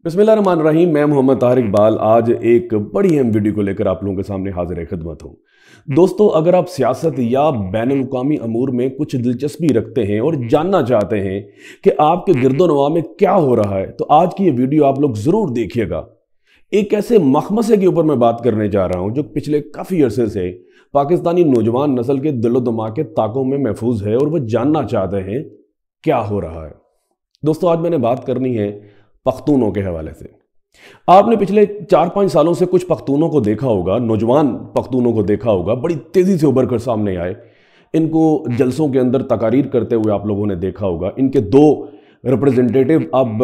बिस्मिल्लाहिर्रहमानिर्रहीम। मैं मोहम्मद तारिक इकबाल आज एक बड़ी अहम वीडियो को लेकर आप लोगों के सामने हाजिर खिदमत हूँ। दोस्तों, अगर आप सियासत या बैनुल-अक़वामी अमूर में कुछ दिलचस्पी रखते हैं और जानना चाहते हैं कि आपके गिरदोनवा में क्या हो रहा है, तो आज की ये वीडियो आप लोग ज़रूर देखिएगा। एक ऐसे मखमसे के ऊपर मैं बात करने जा रहा हूँ जो पिछले काफ़ी अरसे से पाकिस्तानी नौजवान नस्ल के दिलो दिमाग के ताकों में महफूज है और वह जानना चाहते हैं क्या हो रहा है। दोस्तों, आज मैंने बात करनी है पख्तूनों के हवाले से। आपने पिछले 4-5 सालों से कुछ पख्तूनों को देखा होगा, नौजवान पख्तूनों को देखा होगा, बड़ी तेज़ी से उभर कर सामने आए। इनको जलसों के अंदर तकारीर करते हुए आप लोगों ने देखा होगा। इनके 2 रिप्रेजेंटेटिव अब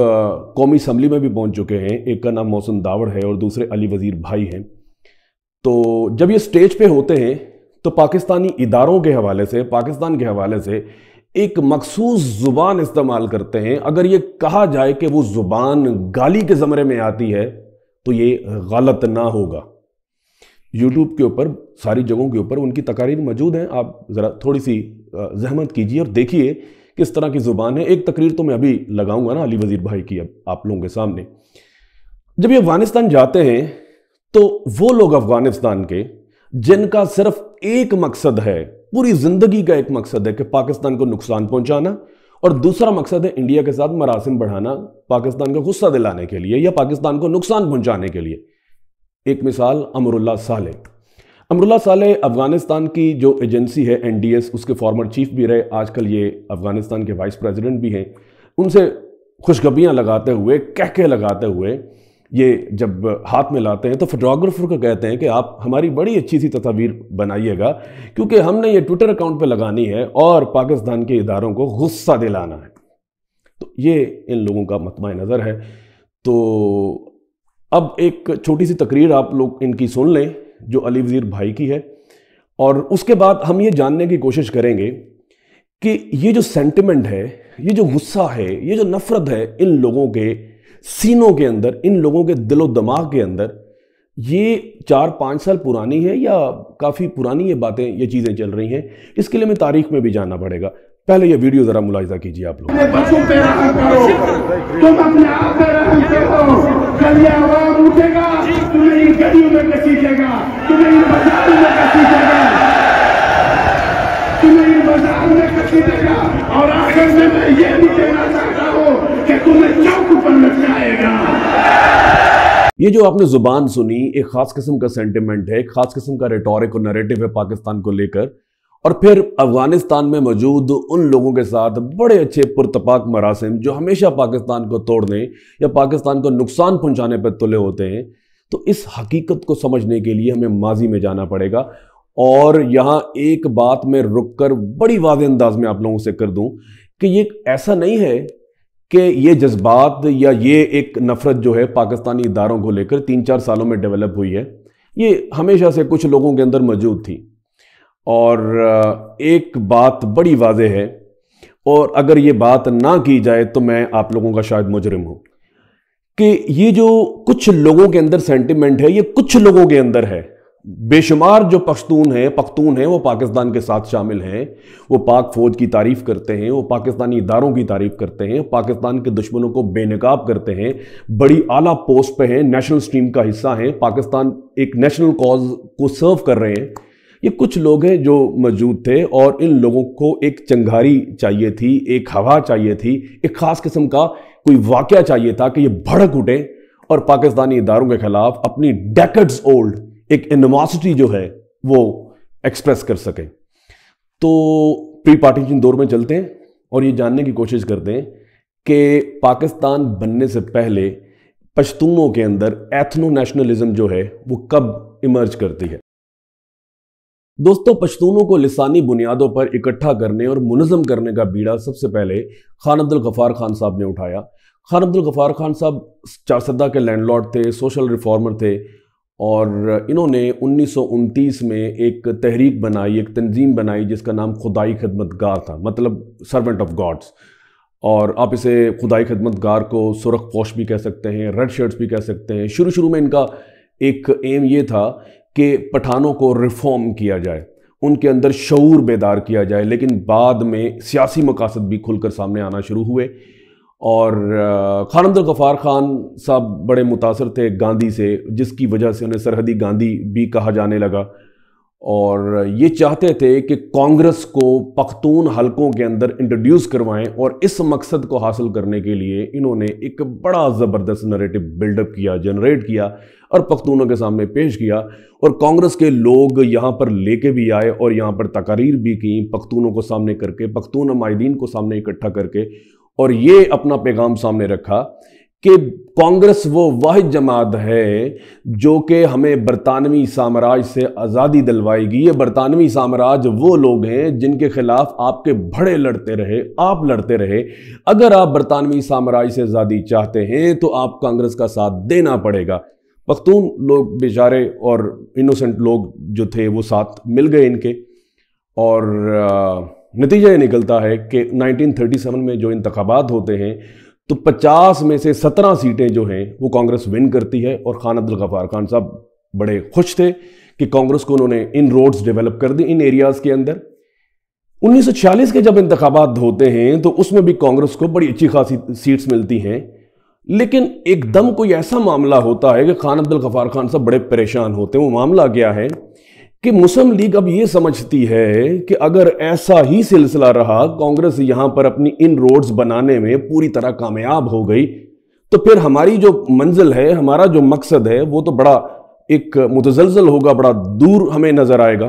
कौमी असम्बली में भी पहुंच चुके हैं। एक का नाम मोहसिन दावड़ है और दूसरे अली वज़ीर भाई हैं। तो जब ये स्टेज पे होते हैं तो पाकिस्तानी इदारों के हवाले से, पाकिस्तान के हवाले से एक मखसूस ज़ुबान इस्तेमाल करते हैं। अगर ये कहा जाए कि वो ज़ुबान गाली के ज़मरे में आती है तो ये गलत ना होगा। यूट्यूब के ऊपर, सारी जगहों के ऊपर उनकी तकारीर मौजूद हैं। आप ज़रा थोड़ी सी जहमत कीजिए और देखिए किस तरह की ज़ुबान है। एक तकरीर तो मैं अभी लगाऊंगा ना अली वज़ीर भाई की अब आप लोगों के सामने। जब ये अफगानिस्तान जाते हैं तो वो लोग अफगानिस्तान के जिनका सिर्फ एक मकसद है, पूरी जिंदगी का एक मकसद है कि पाकिस्तान को नुकसान पहुंचाना, और दूसरा मकसद है इंडिया के साथ मरासिम बढ़ाना, पाकिस्तान को गुस्सा दिलाने के लिए या पाकिस्तान को नुकसान पहुंचाने के लिए। एक मिसाल अमरुल्लाह सालेह अफगानिस्तान की जो एजेंसी है NDS, उसके फॉर्मर चीफ भी रहे, आजकल ये अफगानिस्तान के वाइस प्रेसिडेंट भी हैं। उनसे खुशखबरियां लगाते हुए, कहके लगाते हुए ये जब हाथ में लाते हैं तो फोटोग्राफर को कहते हैं कि आप हमारी बड़ी अच्छी सी तस्वीर बनाइएगा, क्योंकि हमने ये ट्विटर अकाउंट पे लगानी है और पाकिस्तान के इदारों को गुस्सा दिलाना है। तो ये इन लोगों का मतमा नज़र है। तो अब एक छोटी सी तकरीर आप लोग इनकी सुन लें जो अली वज़ीर भाई की है, और उसके बाद हम ये जानने की कोशिश करेंगे कि ये जो सेंटिमेंट है, ये जो गुस्सा है, ये जो नफरत है इन लोगों के सीनों के अंदर, इन लोगों के दिलो दिमाग के अंदर, ये 4-5 साल पुरानी है या काफ़ी पुरानी ये बातें, ये चीज़ें चल रही हैं। इसके लिए हमें तारीख में भी जानना पड़ेगा। पहले ये वीडियो ज़रा मुलाहिजा कीजिए आप लोग। तुम अपने आप पे रहम करो, कल ये आवाज़ उठेगा, तुम्हें इन गलियों में घसीटेगा, तुम्हें इन बाजारों में घसीटेगा, तुम्हें इन बाजार में घसीटेगा, और आखिर में मैं ये भी कहना चाहता हूँ कि तुम्हें चौक पर लटकाएगा। ये जो आपने जुबान सुनी, एक खास किस्म का सेंटिमेंट है, एक खास किस्म का रेटोरिक और नैरेटिव है पाकिस्तान को लेकर, और फिर अफगानिस्तान में मौजूद उन लोगों के साथ बड़े अच्छे पुरतपाक मरासिम जो हमेशा पाकिस्तान को तोड़ने या पाकिस्तान को नुकसान पहुंचाने पर तुले होते हैं। तो इस हकीकत को समझने के लिए हमें माजी में जाना पड़ेगा, और यहाँ एक बात में रुक कर बड़ी वाज़ेह अंदाज में आप लोगों से कर दूं कि ये ऐसा नहीं है कि ये जज्बात या ये एक नफरत जो है पाकिस्तानी इदारों को लेकर 3-4 सालों में डेवलप हुई है। ये हमेशा से कुछ लोगों के अंदर मौजूद थी। और एक बात बड़ी वाज़ेह है, और अगर ये बात ना की जाए तो मैं आप लोगों का शायद मुजरिम हूं, कि ये जो कुछ लोगों के अंदर सेंटिमेंट है, ये कुछ लोगों के अंदर है। बेशुमार जो पख्तून हैं वो पाकिस्तान के साथ शामिल हैं, वो पाक फौज की तारीफ करते हैं, वो पाकिस्तानी इदारों की तारीफ करते हैं, पाकिस्तान के दुश्मनों को बेनकाब करते हैं, बड़ी आला पोस्ट पे हैं, नेशनल स्ट्रीम का हिस्सा हैं, पाकिस्तान एक नेशनल कॉज को सर्व कर रहे हैं। ये कुछ लोग हैं जो मौजूद थे, और इन लोगों को एक चंगारी चाहिए थी, एक हवा चाहिए थी, एक खास किस्म का कोई वाकया चाहिए था कि ये भड़क उठे और पाकिस्तानी इदारों के खिलाफ अपनी डेकेड्स ओल्ड एक एनिमोसिटी जो है वो एक्सप्रेस कर सके। तो प्री पार्टीशन दौर में चलते हैं और ये जानने की कोशिश करते हैं कि पाकिस्तान बनने से पहले पश्तूनों के अंदर एथनो नेशनलिज्म जो है वो कब इमर्ज करती है। दोस्तों, पश्तूनों को लिसानी बुनियादों पर इकट्ठा करने और मुनज़्ज़म करने का बीड़ा सबसे पहले खान अब्दुल गफ़ार खान साहब ने उठाया। खान अब्दुल गफ़ार खान साहब चारसदा के लैंडलॉर्ड थे, सोशल रिफॉर्मर थे, और इन्होंने 1929 में एक तहरीक बनाई, एक तंजीम बनाई जिसका नाम खुदाई खिदमतगार था, मतलब सर्वेंट ऑफ गॉड्स। और आप इसे खुदाई खिदमतगार को सुरख पोश भी कह सकते हैं, रेड शर्ट्स भी कह सकते हैं। शुरू में इनका एक एम ये था कि पठानों को रिफॉर्म किया जाए, उनके अंदर शऊर बेदार किया जाए, लेकिन बाद में सियासी मकासद भी खुलकर सामने आना शुरू हुए और खान अब्दुल गफ्फार खान साहब बड़े मुतासर थे गांधी से, जिसकी वजह से उन्हें सरहदी गांधी भी कहा जाने लगा। और ये चाहते थे कि कांग्रेस को पख्तून हलकों के अंदर इंट्रोड्यूस करवाएं, और इस मकसद को हासिल करने के लिए इन्होंने एक बड़ा ज़बरदस्त नैरेटिव बिल्डअप किया, जनरेट किया और पख्तूनों के सामने पेश किया। और कांग्रेस के लोग यहाँ पर लेके भी आए और यहाँ पर तकारीर भी की, पख्तूनों को सामने करके, पख्तून हमायदीन को सामने इकट्ठा करके, और ये अपना पैगाम सामने रखा कि कांग्रेस वो वाहिद जमात है जो कि हमें बरतानवी साम्राज्य से आज़ादी दिलवाएगी। ये बरतानवी साम्राज्य वो लोग हैं जिनके खिलाफ आपके बड़े लड़ते रहे, आप लड़ते रहे। अगर आप बरतानवी साम्राज्य से आज़ादी चाहते हैं तो आप कांग्रेस का साथ देना पड़ेगा। पख्तून लोग बेचारे और इनोसेंट लोग जो थे वो साथ मिल गए इनके, और नतीजा ये निकलता है कि 1937 में जो इंतखाबात होते हैं तो 50 में से 17 सीटें जो हैं वो कांग्रेस विन करती है। और खान अब्दुल गफ्फार खान साहब बड़े खुश थे कि कांग्रेस को उन्होंने इन रोड्स डेवलप कर दी इन एरियाज़ के अंदर। 1946 के जब इंतखाबात होते हैं तो उसमें भी कांग्रेस को बड़ी अच्छी खासी सीट्स मिलती हैं, लेकिन एकदम कोई ऐसा मामला होता है कि खान अब्दुल गफ्फार खान साहब बड़े परेशान होते हैं। वो मामला क्या है कि मुस्लिम लीग अब ये समझती है कि अगर ऐसा ही सिलसिला रहा, कांग्रेस यहां पर अपनी इन रोड्स बनाने में पूरी तरह कामयाब हो गई, तो फिर हमारी जो मंजिल है, हमारा जो मकसद है, वो तो बड़ा एक मुतजलजल होगा, बड़ा दूर हमें नजर आएगा।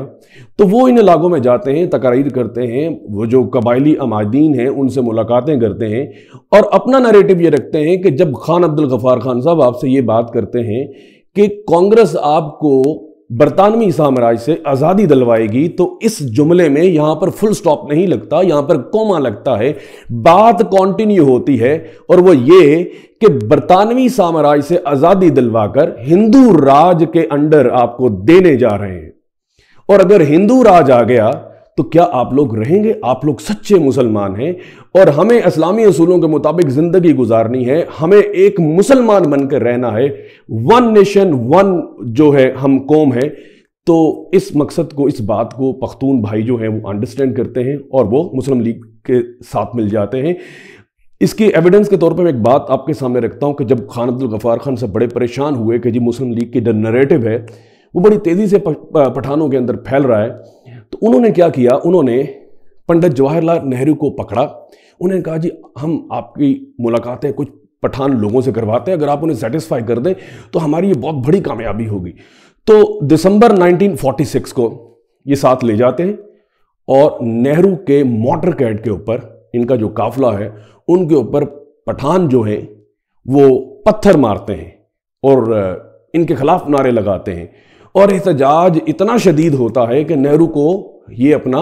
तो वो इन इलाकों में जाते हैं, तकरीर करते हैं, वो जो कबायली अमादीन हैं उनसे मुलाकातें करते हैं और अपना नैरेटिव ये रखते हैं कि जब खान अब्दुल गफ्फार खान साहब आपसे ये बात करते हैं कि कांग्रेस आपको बरतानवी साम्राज्य से आज़ादी दिलवाएगी, तो इस जुमले में यहां पर फुल स्टॉप नहीं लगता, यहां पर कोमा लगता है, बात कंटिन्यू होती है। और वो ये कि बरतानवी साम्राज्य से आज़ादी दिलवाकर हिंदू राज के अंडर आपको देने जा रहे हैं, और अगर हिंदू राज आ गया तो क्या आप लोग रहेंगे? आप लोग सच्चे मुसलमान हैं और हमें इस्लामी असूलों के मुताबिक जिंदगी गुजारनी है, हमें एक मुसलमान बनकर रहना है, वन नेशन वन जो है हम कौम है। तो इस मकसद को, इस बात को पख्तून भाई जो हैं वो अंडरस्टैंड करते हैं और वो मुस्लिम लीग के साथ मिल जाते हैं। इसकी एविडेंस के तौर पर मैं एक बात आपके सामने रखता हूं कि जब खान अब्दुल गफ्फार खान से बड़े परेशान हुए कि जी मुस्लिम लीग की जो नैरेटिव है वो बड़ी तेजी से पठानों के अंदर फैल रहा है, तो उन्होंने क्या किया, उन्होंने पंडित जवाहरलाल नेहरू को पकड़ा। उन्होंने कहा जी हम आपकी मुलाकातें कुछ पठान लोगों से करवाते हैं, अगर आप उन्हें सेटिस्फाई कर दें तो हमारी ये बहुत बड़ी कामयाबी होगी। तो दिसंबर 1946 को ये साथ ले जाते हैं और नेहरू के मोटर कैड के ऊपर, इनका जो काफिला है उनके ऊपर पठान जो हैं वो पत्थर मारते हैं और इनके खिलाफ नारे लगाते हैं, और एहतजाज इतना शदीद होता है कि नेहरू को ये अपना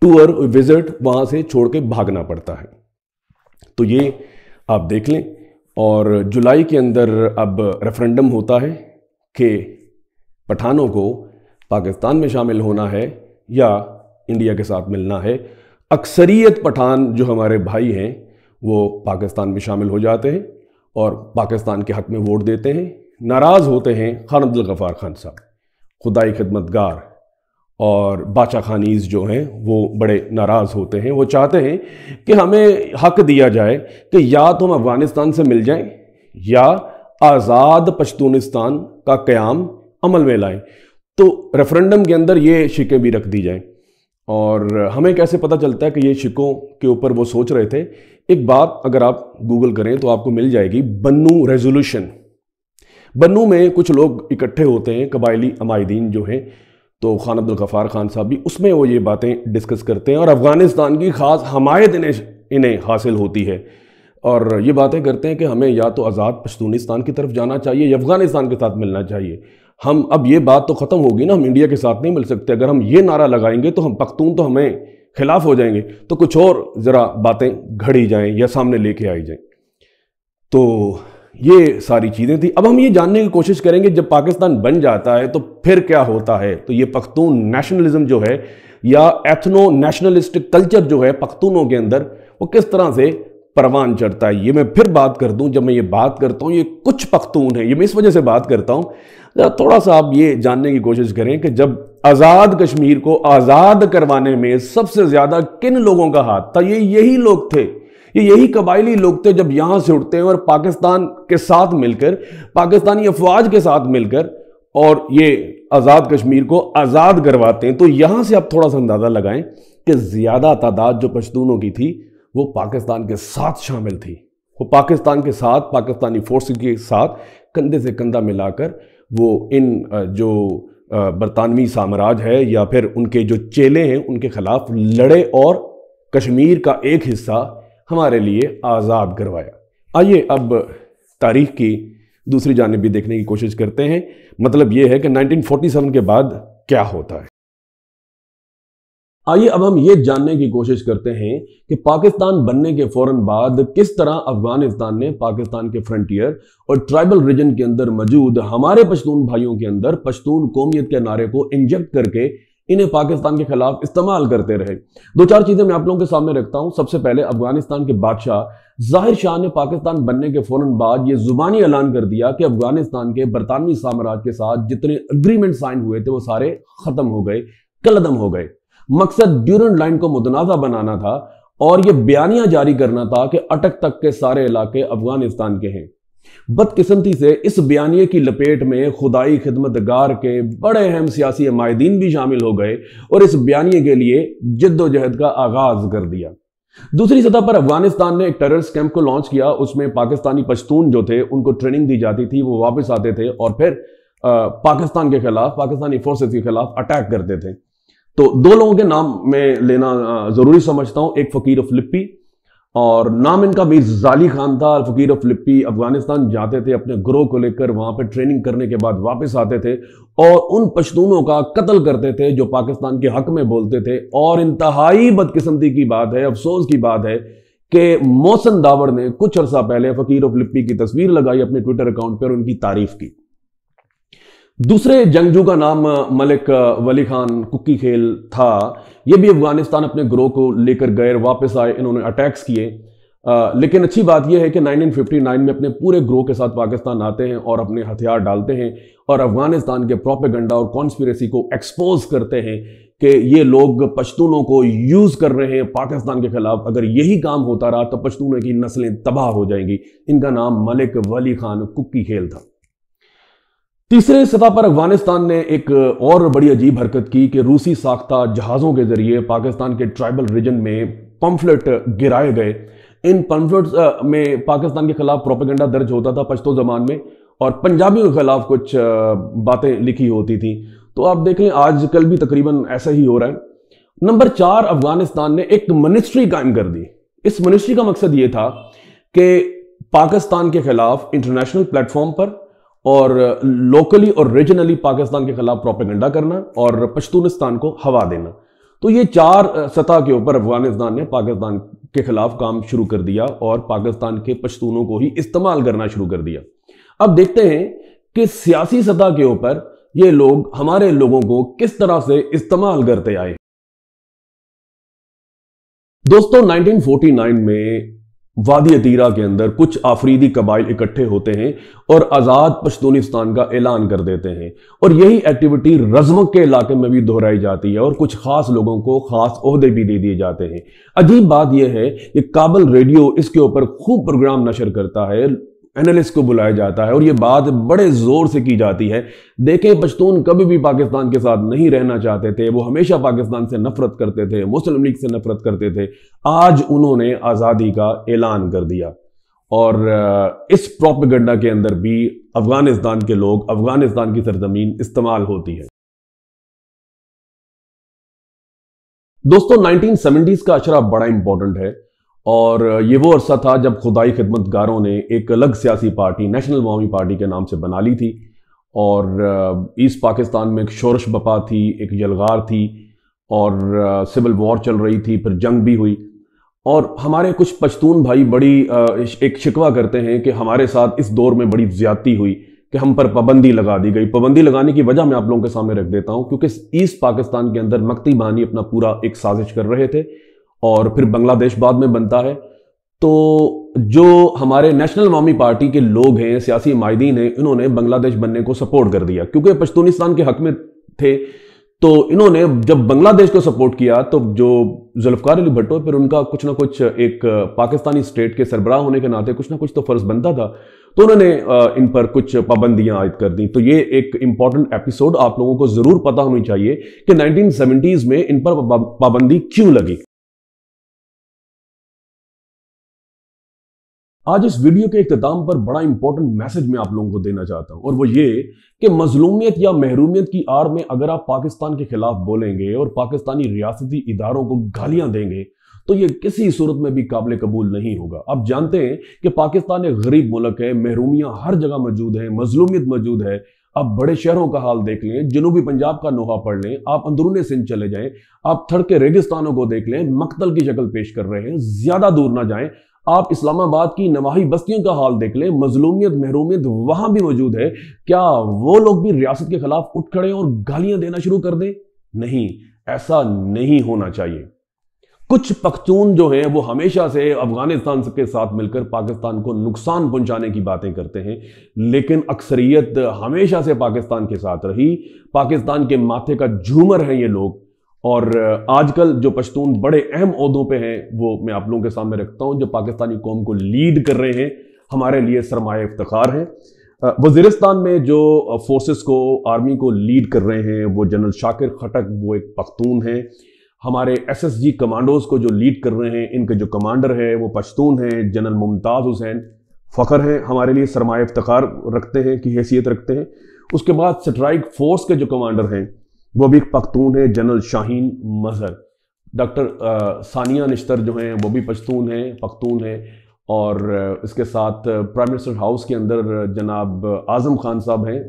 टूर विजिट वहां से छोड़ के भागना पड़ता है। तो ये आप देख लें। और जुलाई के अंदर अब रेफरेंडम होता है कि पठानों को पाकिस्तान में शामिल होना है या इंडिया के साथ मिलना है। अक्सरियत पठान जो हमारे भाई हैं वो पाकिस्तान में शामिल हो जाते हैं और पाकिस्तान के हक में वोट देते हैं। नाराज़ होते हैं खान अब्दुल गफ्फार खान साहब, खुदाई खिदमतगार और बाचा खानीज जो हैं वो बड़े नाराज़ होते हैं। वो चाहते हैं कि हमें हक दिया जाए कि या तो हम अफ़गानिस्तान से मिल जाएं या आज़ाद पश्तूनिस्तान का क़याम अमल में लाएं। तो रेफरेंडम के अंदर ये शिकें भी रख दी जाएं। और हमें कैसे पता चलता है कि ये शिकों के ऊपर वो सोच रहे थे? एक बात अगर आप गूगल करें तो आपको मिल जाएगी, बन्नू रेजोल्यूशन। बन्नू में कुछ लोग इकट्ठे होते हैं, कबायली अमायदीन जो हैं, तो खान अब्दुल गफ्फार खान साहब भी उसमें वो ये बातें डिस्कस करते हैं और अफ़गानिस्तान की ख़ास हमायत इन्हें हासिल होती है और ये बातें करते हैं कि हमें या तो आज़ाद पश्तूनिस्तान की तरफ जाना चाहिए या अफ़गानिस्तान के साथ मिलना चाहिए। हम अब ये बात तो ख़त्म होगी ना, हम इंडिया के साथ नहीं मिल सकते। अगर हम ये नारा लगाएंगे तो हम पख्तून तो हमें खिलाफ हो जाएंगे, तो कुछ और ज़रा बातें घड़ी जाएं या सामने लेके आई जाएं। तो ये सारी चीज़ें थी। अब हम ये जानने की कोशिश करेंगे जब पाकिस्तान बन जाता है तो फिर क्या होता है। तो ये पख्तून नेशनलिज्म जो है या एथनो नेशनलिस्टिक कल्चर जो है पख्तूनों के अंदर, वो किस तरह से परवान चढ़ता है, ये मैं फिर बात कर दूं। जब मैं ये बात करता हूं, ये कुछ पख्तून है, ये मैं इस वजह से बात करता हूं, थोड़ा सा आप ये जानने की कोशिश करें कि जब आज़ाद कश्मीर को आज़ाद करवाने में सबसे ज़्यादा किन लोगों का हाथ था। ये यही लोग थे, यही कबायली लोग थे जब यहां से उठते हैं और पाकिस्तान के साथ मिलकर, पाकिस्तानी अफवाज के साथ मिलकर और ये आजाद कश्मीर को आजाद करवाते हैं। तो यहां से आप थोड़ा सा अंदाजा लगाएं कि ज्यादा तादाद जो पश्तूनों की थी वो पाकिस्तान के साथ शामिल थी। वो पाकिस्तान के साथ, पाकिस्तानी फोर्स के साथ कंधे से कंधा मिलाकर वो इन जो बरतानवी साम्राज्य है या फिर उनके जो चेले हैं उनके खिलाफ लड़े और कश्मीर का एक हिस्सा हमारे लिए आज़ाद करवाया। आइए अब तारीख की दूसरी जानिब भी देखने की कोशिश करते हैं। मतलब यह है कि 1947 के बाद क्या होता है। आइए अब हम ये जानने की कोशिश करते हैं कि पाकिस्तान बनने के फौरन बाद किस तरह अफगानिस्तान ने पाकिस्तान के फ्रंटियर और ट्राइबल रीजन के अंदर मौजूद हमारे पश्तून भाइयों के अंदर पश्तून कौमियत के नारे को इंजेक्ट करके इन्हें पाकिस्तान के खिलाफ इस्तेमाल करते रहे। दो चार चीजें मैं आप लोगों के सामने रखता हूं। सबसे पहले अफगानिस्तान के बादशाह जाहिर शाह ने पाकिस्तान बनने के फौरन बाद यह जुबानी ऐलान कर दिया कि अफगानिस्तान के बरतानवी साम्राज्य के साथ जितने अग्रीमेंट साइन हुए थे वो सारे खत्म हो गए, कलअदम हो गए। मकसद ड्यूरेंट लाइन को मुतनाज़ा बनाना था और यह बयानिया जारी करना था कि अटक तक के सारे इलाके अफगानिस्तान के हैं। बदकिस्मती से इस बयानिए की लपेट में खुदाई खिदमतगार के बड़े अहम सियासी हमायदीन भी शामिल हो गए और इस बयानिए के लिए जिद्दोजहद का आगाज कर दिया। दूसरी सतह पर अफगानिस्तान ने एक टेररिस्ट कैंप को लॉन्च किया। उसमें पाकिस्तानी पश्तून जो थे उनको ट्रेनिंग दी जाती थी, वो वापस आते थे और फिर पाकिस्तान के खिलाफ, पाकिस्तानी फोर्सेस के खिलाफ अटैक करते थे। तो दो लोगों के नाम मैं लेना जरूरी समझता हूं, एक फकीर ऑफ लिप्पी और नाम इनका मीर जाली खान था। फकीर ऑफ लिप्पी अफगानिस्तान जाते थे अपने ग्रोह को लेकर, वहां पर ट्रेनिंग करने के बाद वापस आते थे और उन पश्तूनों का कत्ल करते थे जो पाकिस्तान के हक में बोलते थे। और इंतहाई बदकिस्मती की बात है, अफसोस की बात है कि मोहसिन दावर ने कुछ अर्सा पहले फकीर ऑफ लिप्पी की तस्वीर लगाई अपने ट्विटर अकाउंट पर, उनकी तारीफ की। दूसरे जंगजू का नाम मलिक वली खान कुक्की खेल था। यह भी अफगानिस्तान अपने ग्रोह को लेकर गए, वापस आए, इन्होंने अटैक्स किए। लेकिन अच्छी बात यह है कि 1959 में अपने पूरे ग्रोह के साथ पाकिस्तान आते हैं और अपने हथियार डालते हैं और अफगानिस्तान के प्रोपेगेंडा और कॉन्स्पिरेसी को एक्सपोज करते हैं कि ये लोग पश्तूनों को यूज कर रहे हैं पाकिस्तान के खिलाफ। अगर यही काम होता रहा तो पश्तूनों की नस्लें तबाह हो जाएंगी। इनका नाम मलिक वली खान कुक्की खेल था। तीसरे सतह पर अफगानिस्तान ने एक और बड़ी अजीब हरकत की कि रूसी साख्ता जहाज़ों के जरिए पाकिस्तान के ट्राइबल रीजन में पंफलेट गिराए गए। इन पंफलेट्स में पाकिस्तान के खिलाफ प्रोपेगेंडा दर्ज होता था पश्तो ज़बान में और पंजाबियों के खिलाफ कुछ बातें लिखी होती थी। तो आप देखें आजकल भी तकरीबन ऐसा ही हो रहा है। नंबर 4, अफगानिस्तान ने एक मिनिस्ट्री कायम कर दी। इस मिनिस्ट्री का मकसद ये था कि पाकिस्तान के खिलाफ इंटरनेशनल प्लेटफॉर्म पर और लोकली और रीजनली पाकिस्तान के खिलाफ प्रोपेगेंडा करना और पश्तूनिस्तान को हवा देना। तो ये 4 सतह के ऊपर अफगानिस्तान ने पाकिस्तान के खिलाफ काम शुरू कर दिया और पाकिस्तान के पश्तूनों को ही इस्तेमाल करना शुरू कर दिया। अब देखते हैं कि सियासी सतह के ऊपर ये लोग हमारे लोगों को किस तरह से इस्तेमाल करते आए। दोस्तों 1949 में वादी अतीरा के अंदर कुछ आफरीदी कबाइल इकट्ठे होते हैं और आज़ाद पश्तूनिस्तान का ऐलान कर देते हैं और यही एक्टिविटी रज़मक के इलाके में भी दोहराई जाती है और कुछ खास लोगों को खास ओहदे भी दे दिए जाते हैं। अजीब बात यह है कि काबल रेडियो इसके ऊपर खूब प्रोग्राम नशर करता है, एनालिस्ट को बुलाया जाता है और यह बात बड़े जोर से की जाती है। देखें, पश्तून कभी भी पाकिस्तान के साथ नहीं रहना चाहते थे, वो हमेशा पाकिस्तान से नफरत करते थे, मुस्लिम लीग से नफरत करते थे। आज उन्होंने आज़ादी का ऐलान कर दिया और इस प्रोपेगेंडा के अंदर भी अफगानिस्तान के लोग, अफगानिस्तान की सरजमीन इस्तेमाल होती है। दोस्तों 1970s का अशरा बड़ा इंपॉर्टेंट है और ये वो अरसा था जब खुदाई खिदमतगारों ने एक अलग सियासी पार्टी नेशनल अवामी पार्टी के नाम से बना ली थी और ईस्ट पाकिस्तान में एक शोरश बपा थी, एक यलगार थी और सिविल वॉर चल रही थी, फिर जंग भी हुई। और हमारे कुछ पश्तून भाई बड़ी एक शिकवा करते हैं कि हमारे साथ इस दौर में बड़ी ज्यादती हुई कि हम पर पाबंदी लगा दी गई। पाबंदी लगाने की वजह मैं आप लोगों के सामने रख देता हूं, क्योंकि ईस्ट पाकिस्तान के अंदर मक्ती बानी अपना पूरा एक साजिश कर रहे थे और फिर बांग्लादेश बाद में बनता है। तो जो हमारे नेशनल अवामी पार्टी के लोग हैं, सियासी माहिदीन हैं, इन्होंने बांग्लादेश बनने को सपोर्ट कर दिया क्योंकि पश्तूनिस्तान के हक में थे। तो इन्होंने जब बांग्लादेश को सपोर्ट किया तो जो जुल्फकार अली भुट्टो फिर उनका कुछ ना कुछ एक पाकिस्तानी स्टेट के सरबराह होने के नाते कुछ ना कुछ तो फर्ज बनता था, तो उन्होंने इन पर कुछ पाबंदियां आयद कर दी। तो ये एक इंपॉर्टेंट एपिसोड आप लोगों को जरूर पता होनी चाहिए कि 1970s में इन पर पाबंदी क्यों लगी। आज इस वीडियो के इख्तिताम पर बड़ा इंपॉर्टेंट मैसेज मैं आप लोगों को देना चाहता हूं, और वो ये कि मजलूमियत या महरूमियत की आड़ में अगर आप पाकिस्तान के खिलाफ बोलेंगे और पाकिस्तानी रियासती इदारों को गालियां देंगे तो ये किसी सूरत में भी काबिल कबूल नहीं होगा। आप जानते हैं कि पाकिस्तान एक गरीब मुल्क है, महरूमियां हर जगह मौजूद है, मजलूमियत मौजूद है। आप बड़े शहरों का हाल देख लें, जनूबी पंजाब का नोहा पढ़ लें, आप अंदरूनी सिंध चले जाएं, आप थड़ के रेगिस्तानों को देख लें, मकतल की शक्ल पेश कर रहे हैं। ज्यादा दूर ना जाएं, आप इस्लामाबाद की नवाही बस्तियों का हाल देख लें, मजलूमियत महरूमियत वहां भी मौजूद है। क्या वो लोग भी रियासत के खिलाफ उठ खड़े और गालियां देना शुरू कर दें? नहीं, ऐसा नहीं होना चाहिए। कुछ पख्तून जो हैं वो हमेशा से अफगानिस्तान के साथ मिलकर पाकिस्तान को नुकसान पहुंचाने की बातें करते हैं, लेकिन अक्सरियत हमेशा से पाकिस्तान के साथ रही। पाकिस्तान के माथे का झूमर है ये लोग, और आजकल जो पश्तून बड़े अहम ओहदों पे हैं वो मैं आप लोगों के सामने रखता हूं, जो पाकिस्तानी कौम को लीड कर रहे हैं, हमारे लिए सरमाए इफ्तिखार हैं। वजीरिस्तान में जो फोर्सेस को, आर्मी को लीड कर रहे हैं वो जनरल शाकिर खटक, वो एक पख्तून हैं। हमारे SSG कमांडोज को जो लीड कर रहे हैं, इनके जो कमांडर है वो पश्तून हैं, जनरल मुमताज हुसैन। फ़ख्र हैं, हमारे लिए सरमाए इफ्तिखार रखते हैं की हैसियत रखते हैं। उसके बाद स्ट्राइक फोर्स के जो कमांडर हैं वो भी एक पख्तून है, जनरल शाहीन मजहर। डॉक्टर सानिया निश्तर जो हैं वो भी पश्तून हैं, पख्तून हैं। और इसके साथ प्राइम मिनिस्टर हाउस के अंदर जनाब आजम खान साहब हैं,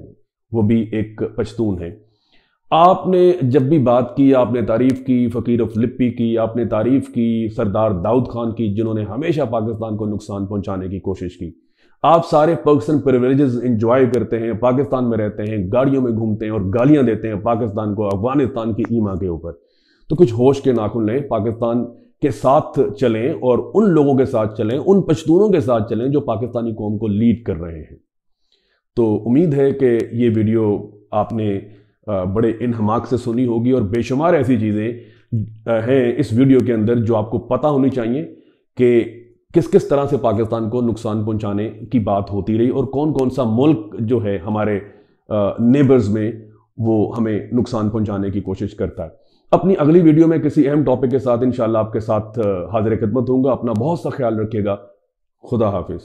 वो भी एक पश्तून हैं। आपने जब भी बात की, आपने तारीफ की फ़कीर फ़िलिप्पी की, आपने तारीफ की सरदार दाऊद खान की, जिन्होंने हमेशा पाकिस्तान को नुकसान पहुंचाने की कोशिश की। आप सारे पर्क्स एंड प्रिविलेजेस इंजॉय करते हैं, पाकिस्तान में रहते हैं, गाड़ियों में घूमते हैं और गालियां देते हैं पाकिस्तान को, अफगानिस्तान की ईमा के ऊपर। तो कुछ होश के नाखून लें, पाकिस्तान के साथ चलें और उन लोगों के साथ चलें, उन पश्तूनों के साथ चलें जो पाकिस्तानी कौम को लीड कर रहे हैं। तो उम्मीद है कि ये वीडियो आपने बड़े इन्हमाक से सुनी होगी, और बेशुमार ऐसी चीज़ें हैं इस वीडियो के अंदर जो आपको पता होनी चाहिए कि किस किस तरह से पाकिस्तान को नुकसान पहुंचाने की बात होती रही, और कौन कौन सा मुल्क जो है हमारे नेबर्स में वो हमें नुकसान पहुंचाने की कोशिश करता है। अपनी अगली वीडियो में किसी अहम टॉपिक के साथ इंशाल्लाह आपके साथ हाजिर खिदमत होऊंगा। अपना बहुत सा ख्याल रखिएगा। खुदा हाफिज।